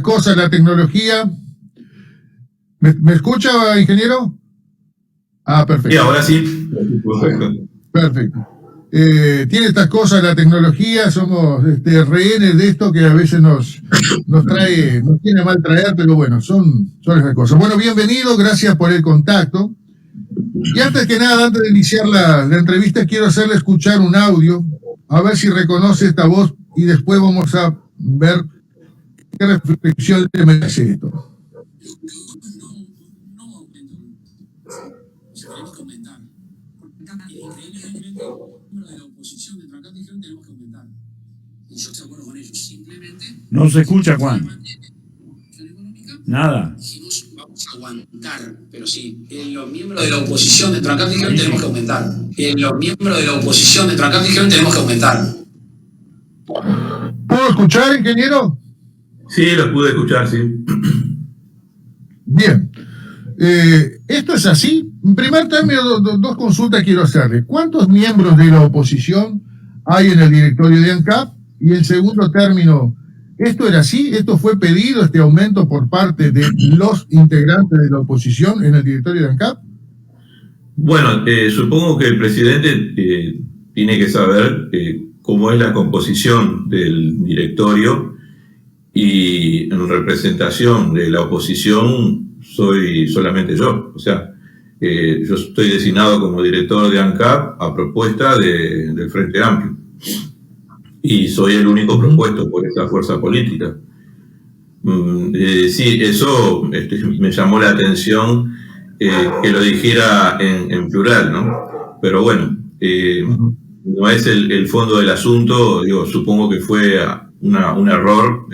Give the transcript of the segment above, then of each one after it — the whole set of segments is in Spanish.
cosas, la tecnología. ¿Me escucha, ingeniero? Ah, perfecto. Sí, ahora sí. Perfecto. Tiene estas cosas la tecnología, somos rehenes de esto que a veces nos tiene mal traer, pero bueno, son esas cosas. Bueno, bienvenido, gracias por el contacto. Y antes que nada, antes de iniciar la entrevista, quiero hacerle escuchar un audio, a ver si reconoce esta voz y después vamos a ver qué reflexión le merece esto. No se escucha, Juan. Nada. Vamos a aguantar, pero sí, los miembros de la oposición de Trancat dijeron tenemos que aumentar. Los miembros de la oposición de Trancat dijeron tenemos que aumentar. ¿Puedo escuchar, ingeniero? Sí, lo pude escuchar, sí. Bien. ¿Esto es así? En primer término, dos consultas quiero hacerle. ¿Cuántos miembros de la oposición hay en el directorio de ANCAP? Y en segundo término, ¿esto era así? ¿Esto fue pedido, este aumento por parte de los integrantes de la oposición en el directorio de ANCAP? Bueno, supongo que el presidente tiene que saber cómo es la composición del directorio, y en representación de la oposición soy solamente yo. O sea, yo estoy designado como director de ANCAP a propuesta del Frente Amplio. Y soy el único propuesto por esa fuerza política. Sí, eso me llamó la atención que lo dijera en plural, ¿no? Pero bueno, no es el fondo del asunto. Digo, supongo que fue un error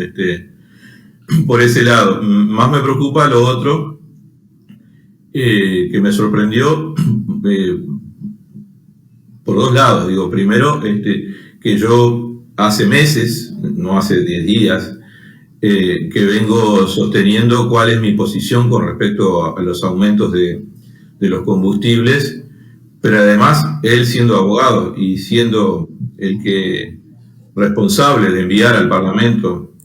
por ese lado. Más me preocupa lo otro, que me sorprendió por dos lados. Digo, primero, que yo hace meses, no hace 10 días, que vengo sosteniendo cuál es mi posición con respecto a los aumentos de los combustibles, pero además él, siendo abogado y siendo el que responsable de enviar al Parlamento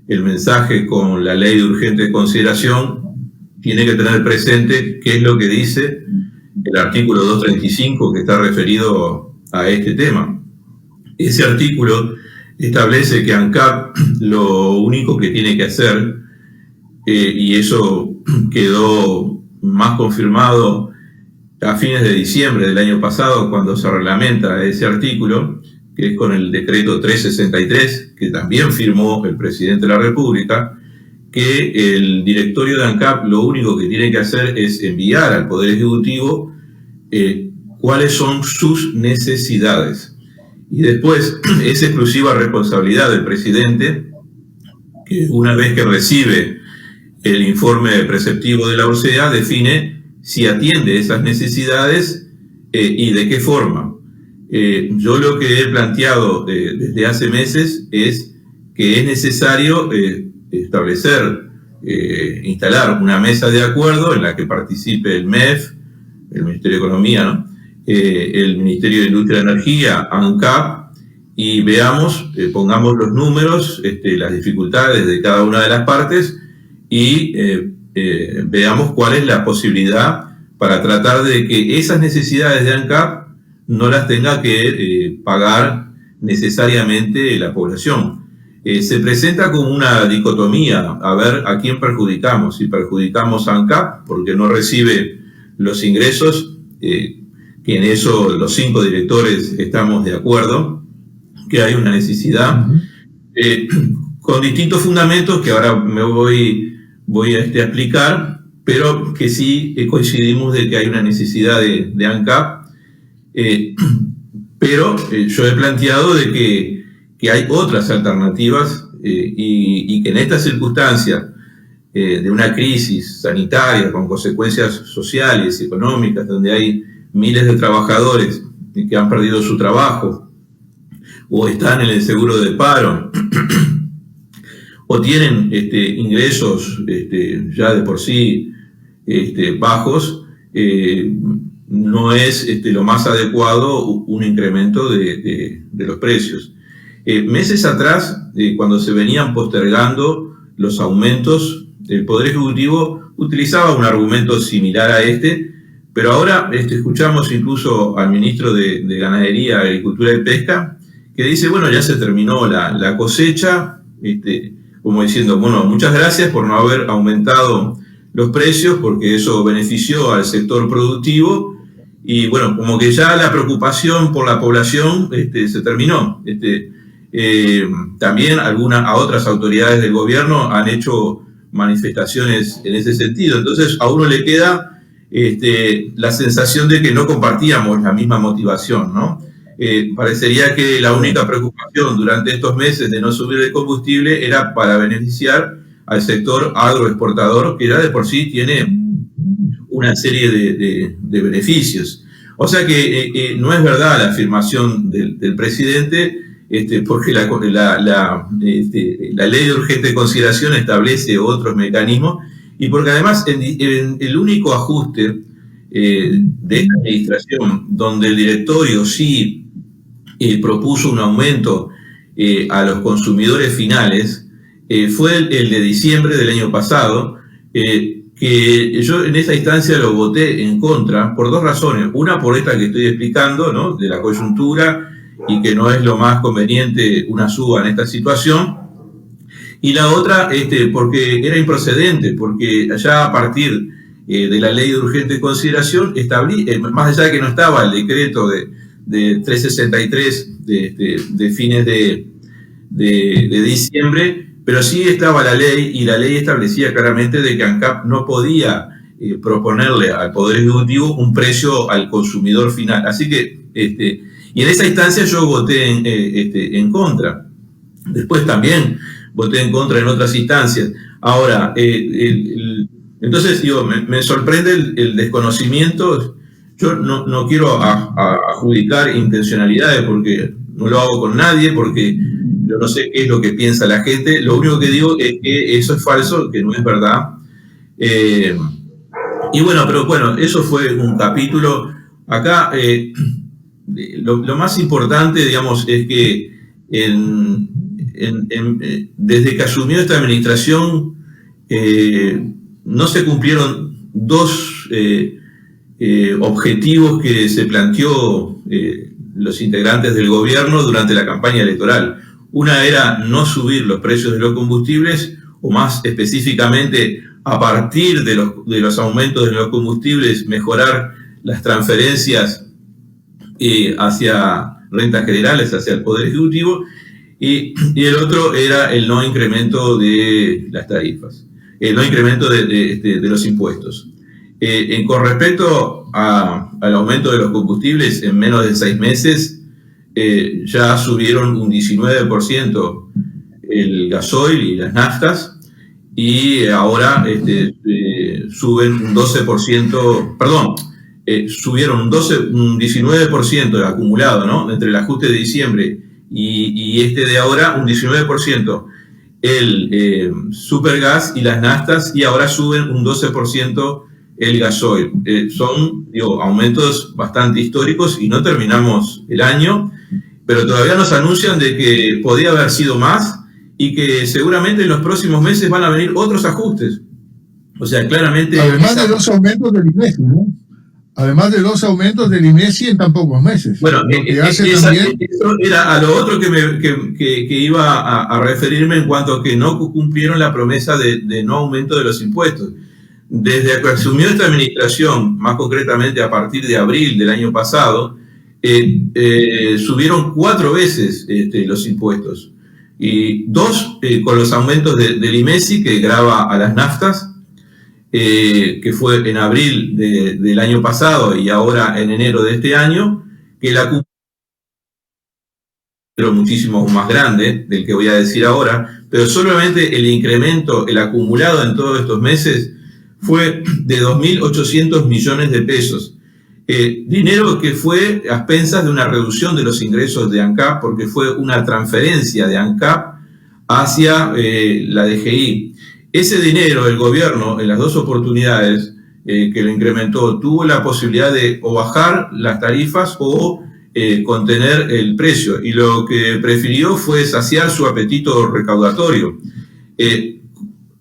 el mensaje con la ley de urgente consideración, tiene que tener presente qué es lo que dice el artículo 235 que está referido a este tema. Ese artículo establece que ANCAP lo único que tiene que hacer, y eso quedó más confirmado a fines de diciembre del año pasado, cuando se reglamenta ese artículo, que es con el decreto 363, que también firmó el presidente de la República, que el directorio de ANCAP lo único que tiene que hacer es enviar al Poder Ejecutivo cuáles son sus necesidades. Y después es exclusiva responsabilidad del presidente, que una vez que recibe el informe preceptivo de la ORCEA, define si atiende esas necesidades y de qué forma. Yo lo que he planteado desde hace meses es que es necesario establecer, instalar una mesa de acuerdo en la que participe el MEF, el Ministerio de Economía, ¿no? El Ministerio de Industria y Energía, ANCAP, y veamos, pongamos los números, las dificultades de cada una de las partes, y veamos cuál es la posibilidad para tratar de que esas necesidades de ANCAP no las tenga que pagar necesariamente la población. Se presenta como una dicotomía, a ver a quién perjudicamos. Si perjudicamos a ANCAP porque no recibe los ingresos, que en eso los 5 directores estamos de acuerdo, que hay una necesidad, con distintos fundamentos que ahora me voy a explicar, pero que sí coincidimos de que hay una necesidad de ANCAP, pero yo he planteado de que hay otras alternativas, y que en estas circunstancias de una crisis sanitaria con consecuencias sociales y económicas, donde hay miles de trabajadores que han perdido su trabajo o están en el seguro de paro o tienen ingresos ya de por sí bajos, no es lo más adecuado un incremento de los precios. Meses atrás, cuando se venían postergando los aumentos, el Poder Ejecutivo utilizaba un argumento similar a este, pero ahora escuchamos incluso al ministro de Ganadería, Agricultura y Pesca, que dice, bueno, ya se terminó la cosecha, como diciendo, bueno, muchas gracias por no haber aumentado los precios, porque eso benefició al sector productivo, y bueno, como que ya la preocupación por la población se terminó. También a otras autoridades del gobierno han hecho manifestaciones en ese sentido, entonces a uno le queda la sensación de que no compartíamos la misma motivación, ¿no? Parecería que la única preocupación durante estos meses de no subir el combustible era para beneficiar al sector agroexportador, que ya de por sí tiene una serie de beneficios. O sea que no es verdad la afirmación del presidente, porque la ley de urgente consideración establece otros mecanismos, y porque además el único ajuste de esta administración donde el directorio sí propuso un aumento a los consumidores finales fue el de diciembre del año pasado, que yo en esa instancia lo voté en contra por dos razones. Una, por esta que estoy explicando, ¿no?, de la coyuntura, y que no es lo más conveniente una suba en esta situación. Y la otra, porque era improcedente, porque ya a partir de la ley de urgente consideración, más allá de que no estaba el decreto de 363 de fines de diciembre, pero sí estaba la ley, y la ley establecía claramente de que ANCAP no podía proponerle al Poder Ejecutivo un precio al consumidor final. Así que, y en esa instancia yo voté en contra. Después también voté en contra en otras instancias. Ahora, entonces digo, me sorprende el desconocimiento. Yo no quiero adjudicar intencionalidades, porque no lo hago con nadie, porque yo no sé qué es lo que piensa la gente. Lo único que digo es que eso es falso, que no es verdad. Y bueno, pero bueno, eso fue un capítulo. Acá lo más importante, digamos, es que desde que asumió esta administración no se cumplieron dos objetivos que se planteó los integrantes del gobierno durante la campaña electoral. Una era no subir los precios de los combustibles, o más específicamente, a partir de los aumentos de los combustibles, mejorar las transferencias hacia rentas generales, hacia el Poder Ejecutivo, y el otro era el no incremento de las tarifas, el no incremento de los impuestos. Con respecto al aumento de los combustibles, en menos de 6 meses ya subieron un 19% el gasoil y las naftas, y ahora suben un 12%, perdón, subieron un 19% acumulado, ¿no?, entre el ajuste de diciembre y de ahora, un 19%. El supergas y las naftas, y ahora suben un 12% el gasoil. Son, aumentos bastante históricos, y no terminamos el año, pero todavía nos anuncian de que podía haber sido más, y que seguramente en los próximos meses van a venir otros ajustes. O sea, claramente... Además de 2 aumentos del INEGI, ¿no? Además de 2 aumentos del INEGI en tan pocos meses. Bueno, eso era a lo otro que iba a referirme, en cuanto a que no cumplieron la promesa de no aumento de los impuestos. Desde que asumió esta administración, más concretamente a partir de abril del año pasado, subieron 4 veces los impuestos. Y 2 con los aumentos del IMESI, que grava a las naftas, que fue en abril del año pasado y ahora en enero de este año, que la acumulada pero muchísimo más grande del que voy a decir ahora, pero solamente el incremento, el acumulado en todos estos meses, fue de 2.800 millones de pesos. Dinero que fue a expensas de una reducción de los ingresos de ANCAP, porque fue una transferencia de ANCAP hacia la DGI. Ese dinero, el gobierno, en las 2 oportunidades que lo incrementó, tuvo la posibilidad de o bajar las tarifas o contener el precio, y lo que prefirió fue saciar su apetito recaudatorio.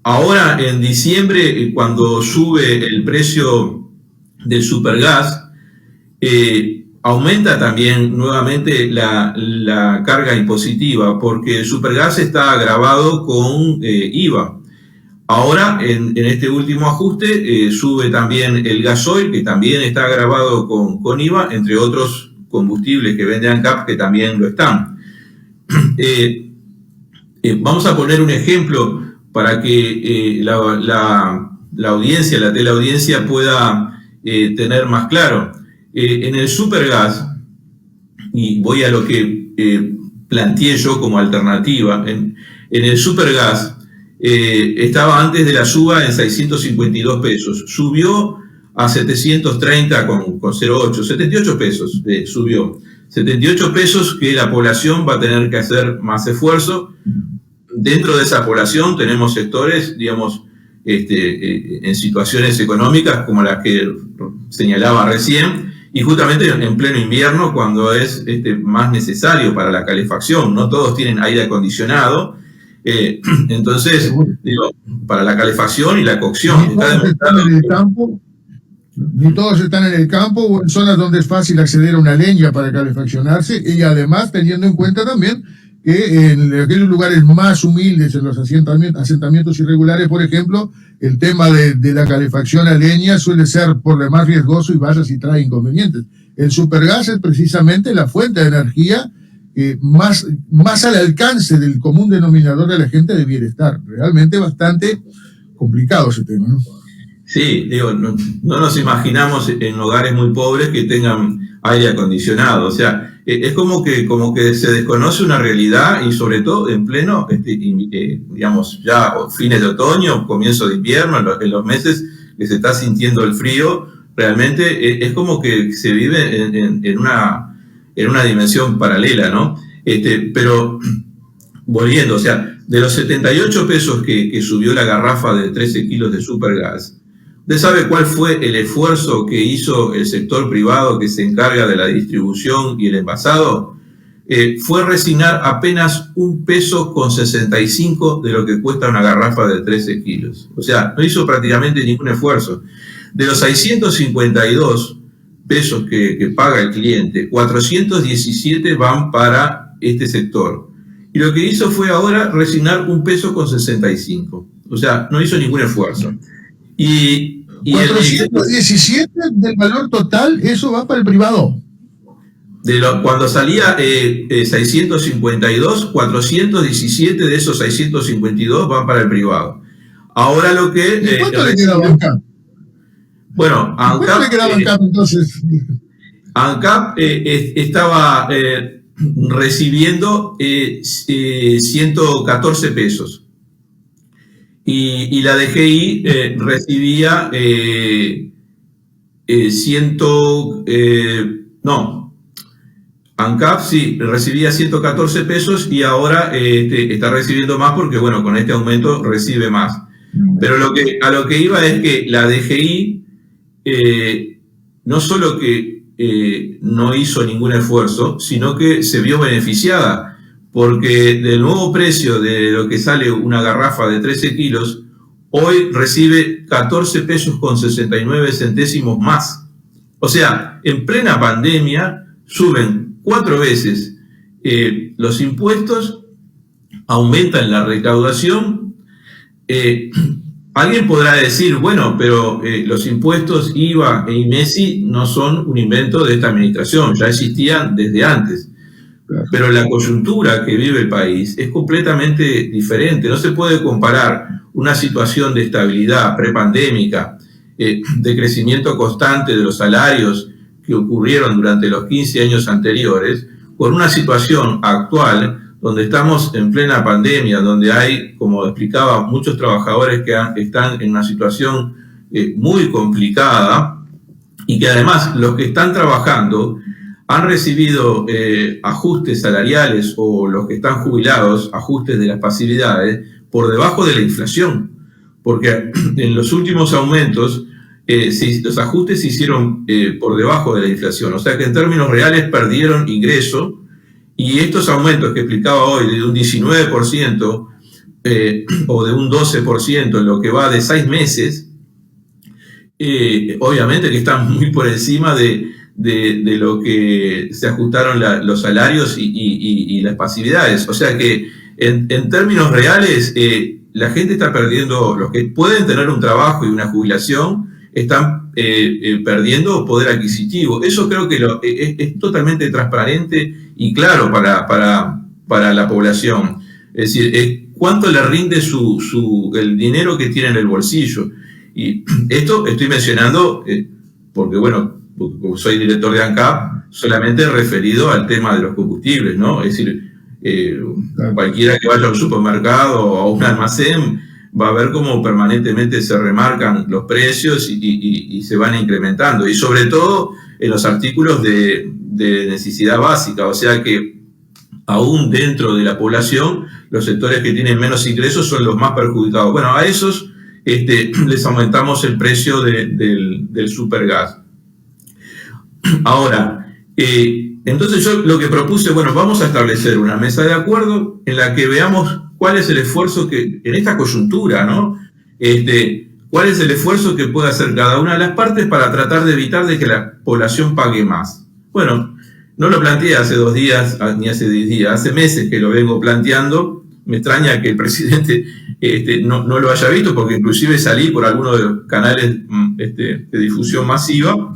ahora en diciembre, cuando sube el precio del supergas, aumenta también nuevamente la carga impositiva, porque el supergas está agravado con IVA. Ahora, en este último ajuste, sube también el gasoil, que también está agravado con IVA, entre otros combustibles que vende ANCAP, que también lo están. Vamos a poner un ejemplo para que la audiencia, la teleaudiencia pueda tener más claro. En el supergas, y voy a lo que planteé yo como alternativa, en el supergas estaba antes de la suba en 652 pesos, subió a 730 con 0,8, 78 pesos subió, 78 pesos que la población va a tener que hacer más esfuerzo. Dentro de esa población tenemos sectores, digamos, en situaciones económicas como las que señalaba recién, y justamente en pleno invierno, cuando es más necesario para la calefacción. No todos tienen aire acondicionado, entonces, digo, para la calefacción y la cocción. Ni todos están en el campo, ni todos están en el campo o en zonas donde es fácil acceder a una leña para calefaccionarse, y además teniendo en cuenta también que en aquellos lugares más humildes, en los asentamientos irregulares, por ejemplo, el tema de la calefacción a leña suele ser por lo más riesgoso y vaya si trae inconvenientes. El supergas es precisamente la fuente de energía más al alcance del común denominador de la gente debiera estar. Realmente bastante complicado ese tema, ¿no? Sí, digo, no nos imaginamos en hogares muy pobres que tengan aire acondicionado. O sea, es como que se desconoce una realidad, y sobre todo en pleno, digamos, ya fines de otoño, comienzo de invierno, en los meses que se está sintiendo el frío, realmente es como que se vive en una dimensión paralela, ¿no? Pero volviendo, o sea, de los 78 pesos que subió la garrafa de 13 kilos de supergas, ¿usted sabe cuál fue el esfuerzo que hizo el sector privado que se encarga de la distribución y el envasado? Fue resignar apenas 1,65 pesos de lo que cuesta una garrafa de 13 kilos. O sea, no hizo prácticamente ningún esfuerzo. De los 652 pesos que paga el cliente, 417 van para este sector. Y lo que hizo fue ahora resignar 1,65 pesos. O sea, no hizo ningún esfuerzo. Y 417 del valor total, eso va para el privado. Cuando salía 652, 417 de esos 652 van para el privado. Ahora lo que... ¿Y cuánto le quedaba a ANCAP? Bueno, ¿Cuánto le quedaba a ANCAP entonces? ANCAP estaba recibiendo 114 pesos. Y la DGI recibía ANCAP sí, recibía 114 pesos y ahora está recibiendo más porque, bueno, con este aumento recibe más. Pero a lo que iba es que la DGI no solo que no hizo ningún esfuerzo, sino que se vio beneficiada, porque del nuevo precio de lo que sale una garrafa de 13 kilos, hoy recibe 14 pesos con 69 centésimos más. O sea, en plena pandemia suben 4 veces los impuestos, aumentan la recaudación. Alguien podrá decir, bueno, pero los impuestos IVA e IMESI no son un invento de esta administración, ya existían desde antes. Pero la coyuntura que vive el país es completamente diferente. No se puede comparar una situación de estabilidad prepandémica, de crecimiento constante de los salarios que ocurrieron durante los 15 años anteriores, con una situación actual donde estamos en plena pandemia, donde hay, como explicaba, muchos trabajadores que están en una situación muy complicada, y que además los que están trabajando han recibido ajustes salariales, o los que están jubilados, ajustes de las pasividades, por debajo de la inflación. Porque en los últimos aumentos, los ajustes se hicieron por debajo de la inflación. O sea que en términos reales perdieron ingreso, y estos aumentos que explicaba hoy, de un 19%, o de un 12% en lo que va de 6 meses, obviamente que están muy por encima de lo que se ajustaron los salarios y las pasividades. O sea que en términos reales, la gente está perdiendo, los que pueden tener un trabajo y una jubilación, están perdiendo poder adquisitivo. Eso creo que es totalmente transparente y claro para la población. Es decir, cuánto le rinde el dinero que tiene en el bolsillo. Y esto estoy mencionando porque, bueno, como soy director de ANCAP, solamente referido al tema de los combustibles, ¿no? Es decir, cualquiera que vaya a un supermercado o a un almacén va a ver cómo permanentemente se remarcan los precios y se van incrementando. Y sobre todo en los artículos de necesidad básica, o sea que aún dentro de la población, los sectores que tienen menos ingresos son los más perjudicados. Bueno, a esos les aumentamos el precio del supergas. Ahora, entonces yo lo que propuse, bueno, vamos a establecer una mesa de acuerdo en la que veamos cuál es el esfuerzo que, en esta coyuntura, ¿no? Cuál es el esfuerzo que puede hacer cada una de las partes para tratar de evitar de que la población pague más. Bueno, no lo planteé hace 2 días, ni hace 10 días, hace meses que lo vengo planteando. Me extraña que el presidente no lo haya visto, porque inclusive salí por algunos de los canales de difusión masiva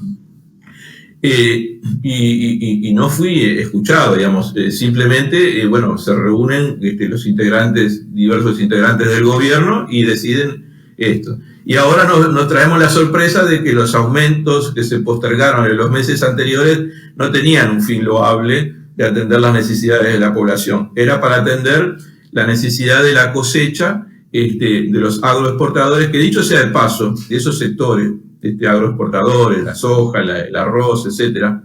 y no fui escuchado, digamos. Simplemente, bueno, se reúnen los diversos integrantes del gobierno y deciden esto. Y ahora nos traemos la sorpresa de que los aumentos que se postergaron en los meses anteriores no tenían un fin loable de atender las necesidades de la población. Era para atender la necesidad de la cosecha de los agroexportadores, que dicho sea de paso, de esos sectores agroexportadores, la soja, el arroz, etcétera,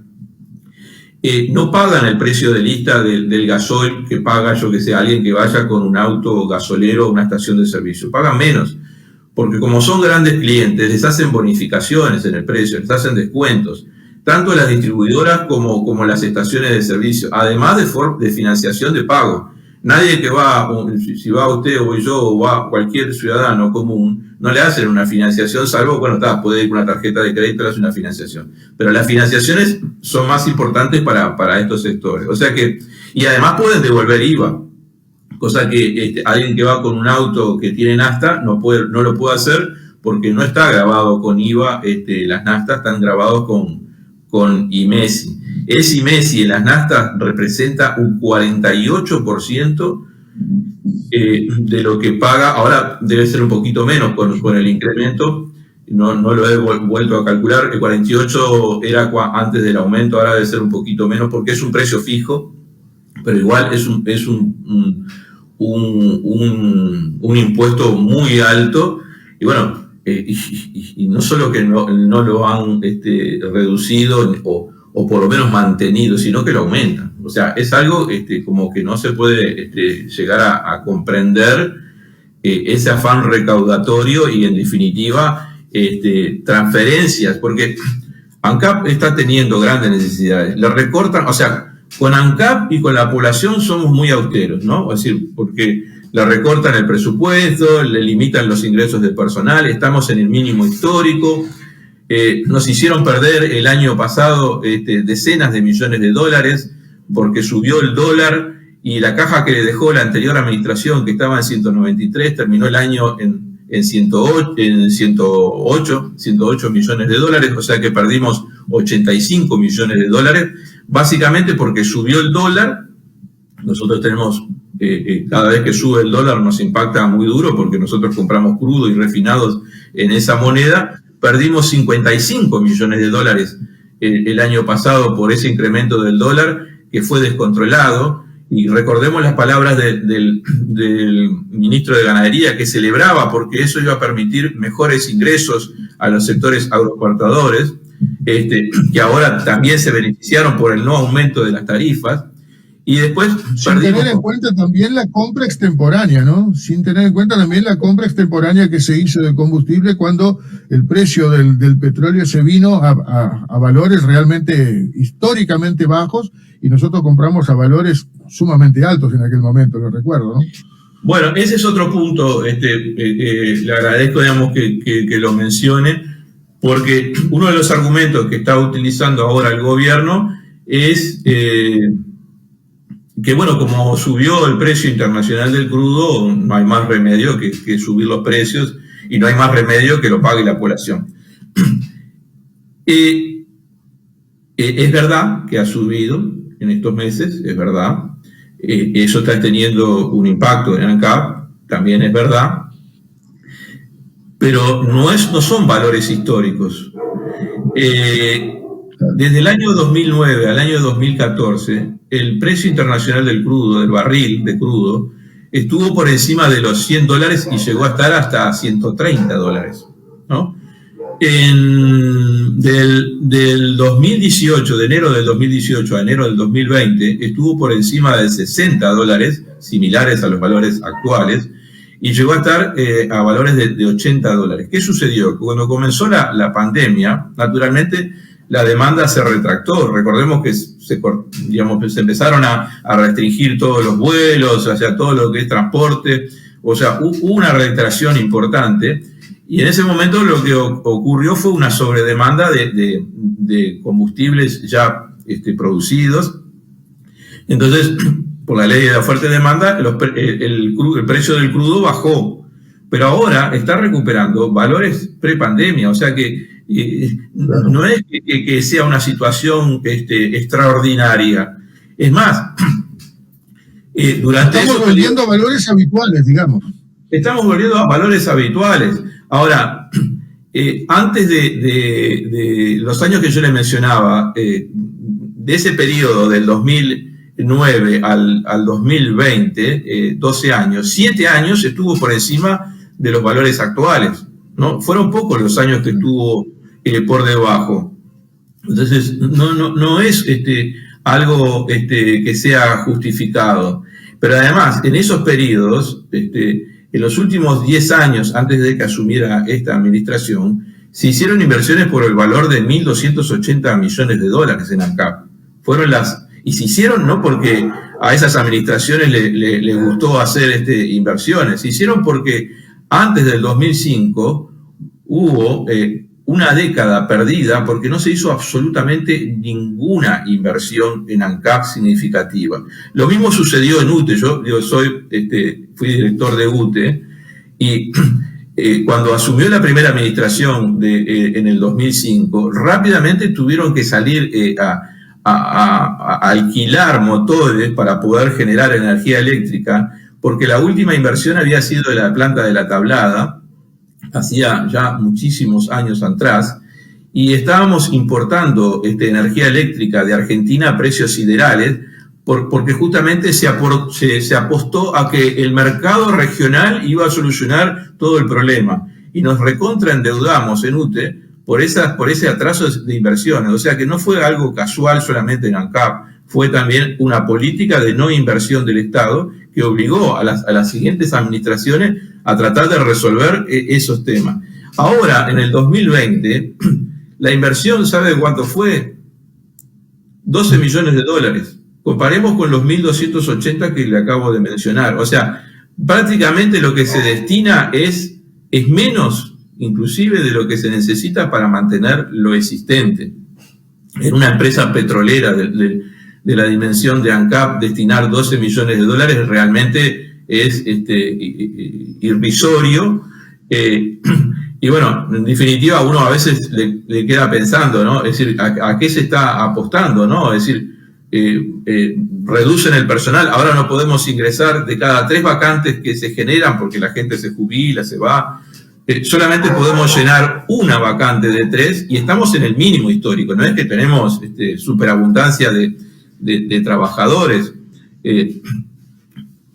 no pagan el precio de lista del gasoil que paga, yo que sé, alguien que vaya con un auto gasolero a una estación de servicio. Pagan menos, porque como son grandes clientes, les hacen bonificaciones en el precio, les hacen descuentos, tanto las distribuidoras como las estaciones de servicio, además de financiación de pago. Nadie que va, si va usted o voy yo o va cualquier ciudadano común, no le hacen una financiación, salvo, bueno, puede ir con una tarjeta de crédito, le hace una financiación. Pero las financiaciones son más importantes para estos sectores. O sea que, y además pueden devolver IVA, cosa que alguien que va con un auto que tiene nafta no lo puede hacer porque no está grabado con IVA, las naftas están grabados con IMESI. Ese IMESI en las naftas representa un 48% de lo que paga. Ahora debe ser un poquito menos con el incremento, no lo he vuelto a calcular. El 48 era antes del aumento, ahora debe ser un poquito menos porque es un precio fijo, pero igual es un impuesto muy alto. Y bueno, y no solo que no lo han reducido o por lo menos mantenido, sino que lo aumentan. O sea, es algo como que no se puede llegar a comprender ese afán recaudatorio y, en definitiva, transferencias, porque ANCAP está teniendo grandes necesidades. Le recortan, o sea, con ANCAP y con la población somos muy austeros, ¿no? Es decir, porque le recortan el presupuesto, le limitan los ingresos de personal, estamos en el mínimo histórico. Nos hicieron perder el año pasado decenas de millones de dólares porque subió el dólar y la caja que le dejó la anterior administración, que estaba en 193, terminó el año en 108 millones de dólares, o sea que perdimos 85 millones de dólares, básicamente porque subió el dólar. Nosotros tenemos, cada vez que sube el dólar nos impacta muy duro porque nosotros compramos crudo y refinados en esa moneda. Perdimos 55 millones de dólares el año pasado por ese incremento del dólar que fue descontrolado. Y recordemos las palabras del ministro de Ganadería, que celebraba porque eso iba a permitir mejores ingresos a los sectores agroexportadores, que ahora también se beneficiaron por el no aumento de las tarifas. Y después sin tener en cuenta también la compra extemporánea, ¿no? Sin tener en cuenta también la compra extemporánea que se hizo de combustible cuando el precio del petróleo se vino a valores realmente históricamente bajos y nosotros compramos a valores sumamente altos en aquel momento, lo recuerdo, ¿no? Bueno, ese es otro punto, le agradezco, digamos, que lo mencione, porque uno de los argumentos que está utilizando ahora el gobierno es que, bueno, como subió el precio internacional del crudo, no hay más remedio que subir los precios y no hay más remedio que lo pague la población. Es verdad que ha subido en estos meses, es verdad. Eso está teniendo un impacto en ANCAP, también es verdad. Pero no son valores históricos. Desde el año 2009 al año 2014, el precio internacional del crudo, del barril de crudo, estuvo por encima de los $100 y llegó a estar hasta $130, ¿no? Del 2018, de enero del 2018 a enero del 2020, estuvo por encima de $60, similares a los valores actuales, y llegó a estar a valores de $80. ¿Qué sucedió? Cuando comenzó la pandemia, naturalmente la demanda se retractó. Recordemos que se empezaron a restringir todos los vuelos, o sea, todo lo que es transporte, o sea, hubo una retracción importante. Y en ese momento lo que ocurrió fue una sobredemanda de combustibles ya producidos. Entonces, por la ley de la oferta y demanda, el precio del crudo bajó. Pero ahora está recuperando valores prepandemia. O sea que no es que sea una situación extraordinaria. Es más, estamos volviendo a valores habituales, digamos. Estamos volviendo a valores habituales. Ahora, antes de los años que yo le mencionaba, de ese periodo del 2009 al 2020, 12 años, 7 años estuvo por encima de los valores actuales, ¿no? Fueron pocos los años que estuvo por debajo. Entonces, no es algo que sea justificado. Pero además, en esos periodos, en los últimos 10 años, antes de que asumiera esta administración, se hicieron inversiones por el valor de $1.280 millones en ANCAP. Y se hicieron no porque a esas administraciones le gustó hacer inversiones, se hicieron porque antes del 2005 hubo una década perdida porque no se hizo absolutamente ninguna inversión en ANCAP significativa. Lo mismo sucedió en UTE. Yo fui director de UTE y cuando asumió la primera administración en el 2005, rápidamente tuvieron que salir a alquilar motores para poder generar energía eléctrica, porque la última inversión había sido de la planta de La Tablada, hacía ya muchísimos años atrás, y estábamos importando energía eléctrica de Argentina a precios siderales, porque justamente se apostó a que el mercado regional iba a solucionar todo el problema, y nos recontraendeudamos en UTE por ese atraso de inversiones. O sea que no fue algo casual solamente en ANCAP, fue también una política de no inversión del Estado que obligó a las siguientes administraciones a tratar de resolver esos temas. Ahora, en el 2020, la inversión, ¿sabe cuánto fue? $12 millones. Comparemos con los 1.280 que le acabo de mencionar. O sea, prácticamente lo que se destina es menos, inclusive, de lo que se necesita para mantener lo existente. En una empresa petrolera de la dimensión de ANCAP, destinar $12 millones realmente es irrisorio. Y bueno, en definitiva, uno a veces le queda pensando, ¿no? Es decir, ¿a qué se está apostando, no? Es decir, reducen el personal. Ahora no podemos ingresar de cada 3 vacantes que se generan porque la gente se jubila, se va. Solamente podemos llenar una vacante de 3 y estamos en el mínimo histórico. No es que tenemos superabundancia de trabajadores.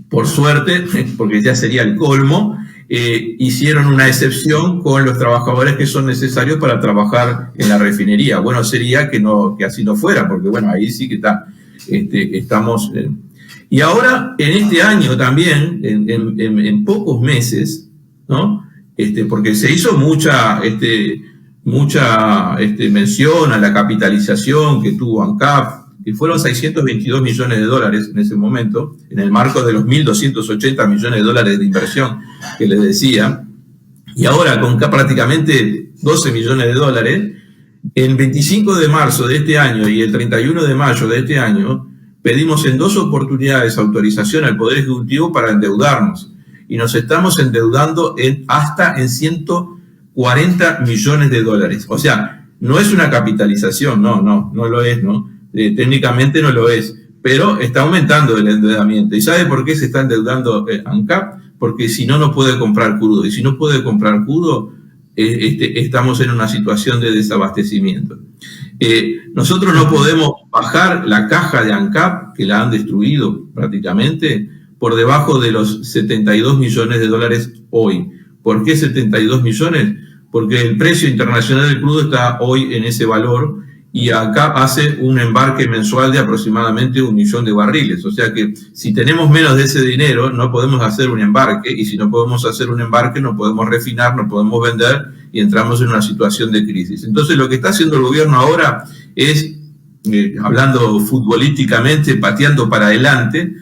Por suerte, porque ya sería el colmo, hicieron una excepción con los trabajadores que son necesarios para trabajar en la refinería. Bueno, sería que así no fuera, porque bueno, ahí sí que estamos. Y ahora, en este año también, en pocos meses, ¿no? Porque se hizo mucha mención a la capitalización que tuvo ANCAP, que fueron 622 millones de dólares en ese momento, en el marco de los 1.280 millones de dólares de inversión que les decía, y ahora con prácticamente 12 millones de dólares, el 25 de marzo de este año y el 31 de mayo de este año, pedimos en 2 oportunidades autorización al Poder Ejecutivo para endeudarnos. Y nos estamos endeudando hasta en 140 millones de dólares. O sea, no es una capitalización, no lo es, ¿no? Técnicamente no lo es, pero está aumentando el endeudamiento. ¿Y sabe por qué se está endeudando ANCAP? Porque si no, no puede comprar crudo. Y si no puede comprar crudo, estamos en una situación de desabastecimiento. Nosotros no podemos bajar la caja de ANCAP, que la han destruido prácticamente, por debajo de los 72 millones de dólares hoy. ¿Por qué 72 millones? Porque el precio internacional del crudo está hoy en ese valor y ANCAP hace un embarque mensual de aproximadamente 1 millón de barriles. O sea que si tenemos menos de ese dinero, no podemos hacer un embarque, y si no podemos hacer un embarque, no podemos refinar, no podemos vender, y entramos en una situación de crisis. Entonces lo que está haciendo el gobierno ahora es, hablando futbolísticamente, pateando para adelante,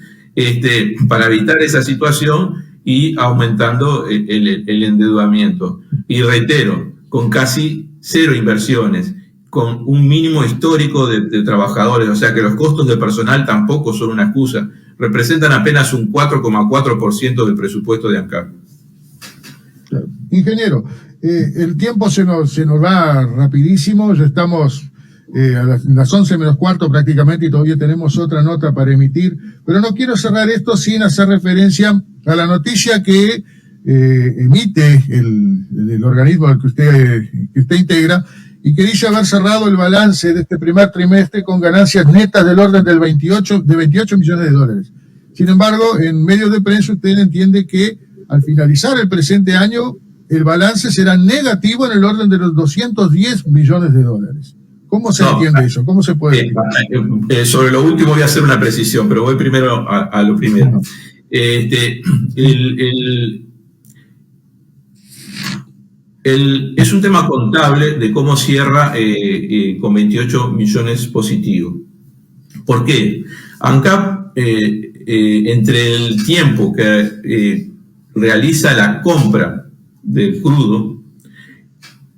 para evitar esa situación y aumentando el endeudamiento. Y reitero, con casi 0 inversiones, con un mínimo histórico de trabajadores, o sea que los costos de personal tampoco son una excusa, representan apenas un 4,4% del presupuesto de ANCAP. Claro. Ingeniero, el tiempo se nos va rapidísimo, ya estamos a las 11 menos cuarto prácticamente y todavía tenemos otra nota para emitir, pero no quiero cerrar esto sin hacer referencia a la noticia que emite el organismo al que usted integra, y que dice haber cerrado el balance de este primer trimestre con ganancias netas del orden de 28 millones de dólares. Sin embargo, en medios de prensa usted entiende que al finalizar el presente año el balance será negativo en el orden de los 210 millones de dólares. ¿Cómo se entiende eso? ¿Cómo se puede? Sobre lo último voy a hacer una precisión, pero voy primero a lo primero. Es un tema contable de cómo cierra con 28 millones positivo. ¿Por qué? ANCAP, entre el tiempo que realiza la compra del crudo,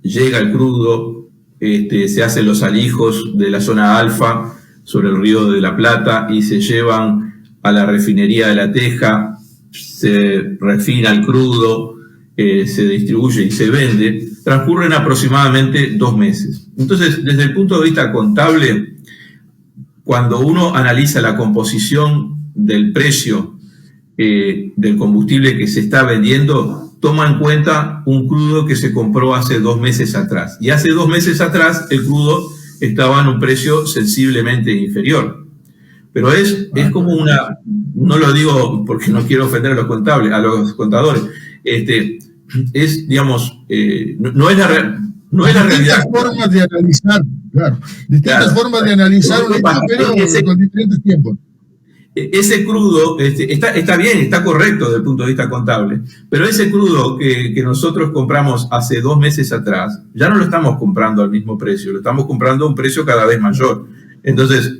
llega el crudo, se hacen los alijos de la zona alfa sobre el río de la Plata y se llevan a la refinería de La Teja, se refina el crudo, se distribuye y se vende, transcurren aproximadamente 2 meses. Entonces, desde el punto de vista contable, cuando uno analiza la composición del precio del combustible que se está vendiendo, toma en cuenta un crudo que se compró hace 2 meses atrás. Y hace 2 meses atrás el crudo estaba en un precio sensiblemente inferior. Pero es como una, no lo digo porque no quiero ofender a los contables, a los contadores, es, digamos, no es la realidad. Distintas formas de analizar, claro. Distintas formas de analizar un hecho, pero con diferentes tiempos. Ese crudo está bien, está correcto desde el punto de vista contable, pero ese crudo que nosotros compramos hace 2 meses atrás, ya no lo estamos comprando al mismo precio, lo estamos comprando a un precio cada vez mayor. Entonces,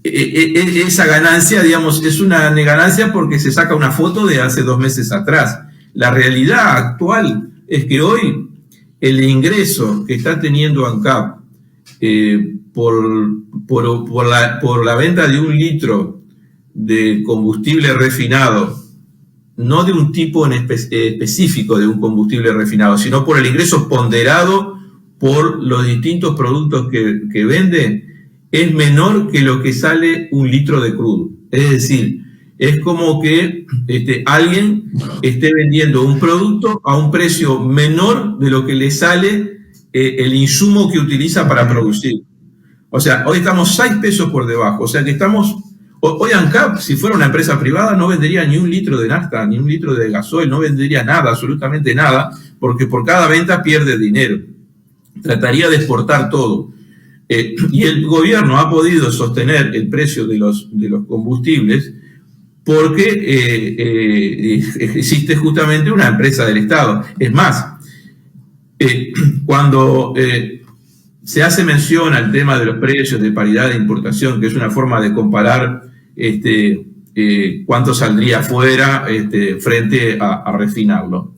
esa ganancia, digamos, es una ganancia porque se saca una foto de hace 2 meses atrás. La realidad actual es que hoy el ingreso que está teniendo ANCAP por la venta de 1 litro de combustible refinado, no de un tipo específico de un combustible refinado, sino por el ingreso ponderado por los distintos productos que vende, es menor que lo que sale 1 litro de crudo. Es decir, es como que alguien esté vendiendo un producto a un precio menor de lo que le sale el insumo que utiliza para producir. O sea, hoy estamos 6 pesos por debajo. O sea que estamos... Hoy ANCAP, si fuera una empresa privada, no vendería ni 1 litro de nafta, ni 1 litro de gasoil, no vendería nada, absolutamente nada, porque por cada venta pierde dinero. Trataría de exportar todo. Y el gobierno ha podido sostener el precio de los combustibles porque existe justamente una empresa del Estado. Es más, cuando se hace mención al tema de los precios de paridad de importación, que es una forma de comparar cuánto saldría afuera frente a refinarlo.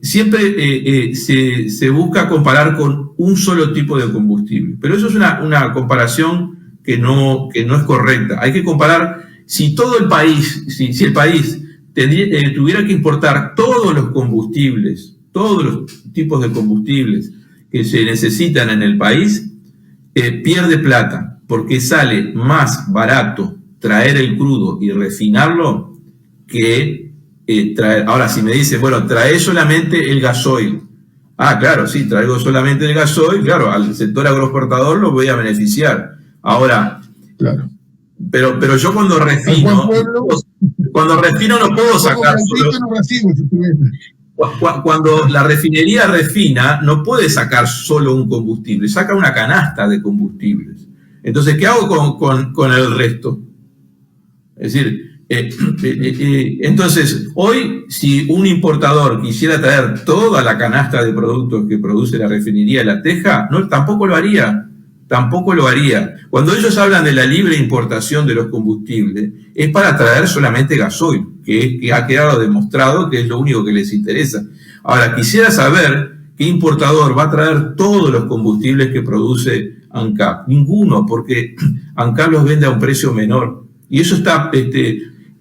Siempre se busca comparar con un solo tipo de combustible, pero eso es una comparación que no es correcta. Hay que comparar si todo el país, si el país tuviera que importar todos los combustibles, todos los tipos de combustibles que se necesitan en el país, pierde plata, porque sale más barato traer el crudo y refinarlo que traer. Ahora, si me dice, bueno, trae solamente el gasoil. Ah, claro, sí, traigo solamente el gasoil, claro, al sector agroexportador lo voy a beneficiar. Ahora, claro. Pero yo cuando refino no puedo sacar solo. Cuando la refinería refina, no puede sacar solo un combustible, saca una canasta de combustibles. Entonces, ¿qué hago con el resto? Es decir, entonces, hoy, si un importador quisiera traer toda la canasta de productos que produce la refinería de La Teja, tampoco lo haría. Tampoco lo haría. Cuando ellos hablan de la libre importación de los combustibles, es para traer solamente gasoil, que ha quedado demostrado que es lo único que les interesa. Ahora, quisiera saber qué importador va a traer todos los combustibles que produce ANCAP. Ninguno, porque ANCAP los vende a un precio menor. Y eso está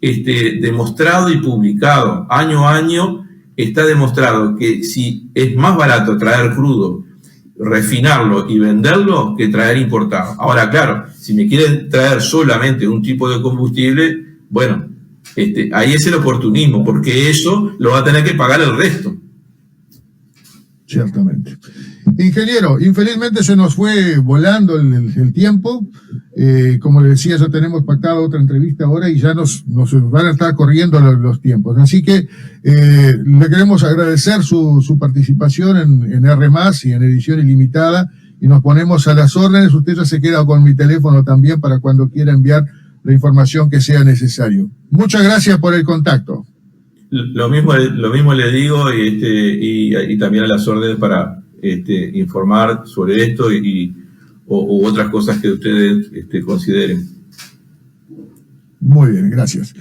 demostrado y publicado. Año a año está demostrado que si es más barato traer crudo, refinarlo y venderlo que traer importado. Ahora, claro, si me quieren traer solamente un tipo de combustible, bueno, ahí es el oportunismo, porque eso lo va a tener que pagar el resto. Ciertamente. Ingeniero, infelizmente se nos fue volando el tiempo. Como le decía, ya tenemos pactada otra entrevista ahora y ya nos van a estar corriendo los tiempos. Así que le queremos agradecer su participación en R+ y en Edición Ilimitada, y nos ponemos a las órdenes. Usted ya se queda con mi teléfono también para cuando quiera enviar la información que sea necesario. Muchas gracias por el contacto. Lo mismo le digo y también a las órdenes para informar sobre esto u otras cosas que ustedes consideren. Muy bien, gracias.